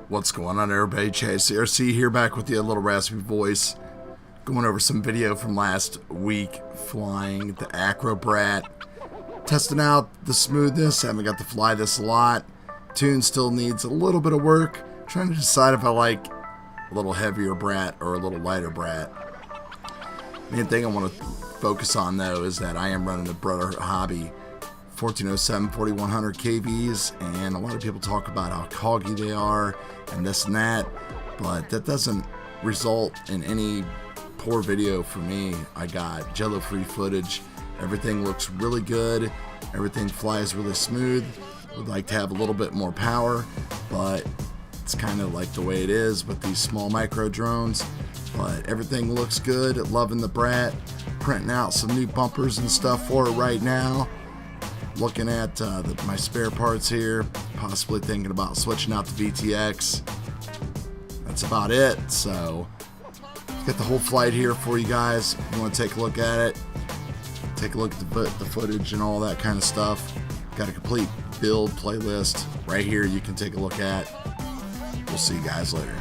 What's going on, everybody? Chase CRC here, back with you, a little raspy voice, going over some video from last week, flying the Acrobrat, testing out the smoothness. I haven't got to fly this a lot. Tune still needs a little bit of work. Trying to decide if I like a little heavier brat or a little lighter brat. Main thing I want to focus on though is that I am running a Brother Hobby 1407 4100 KVs, and a lot of people talk about how coggy they are and this and that, but that doesn't result in any poor video for me. I got JELLO free footage, everything looks really good, everything flies really smooth. Would like to have a little bit more power, but it's kind of like the way it is with these small micro drones. But everything looks good. Loving the brat, printing out some new bumpers and stuff for it right now. Looking at my spare parts here, possibly thinking about switching out the VTX. That's about it. So got the whole flight here for you guys. If you want to take a look at it, take a look at the footage and all that kind of stuff. Got a complete build playlist right here you can take a look at. We'll see you guys later.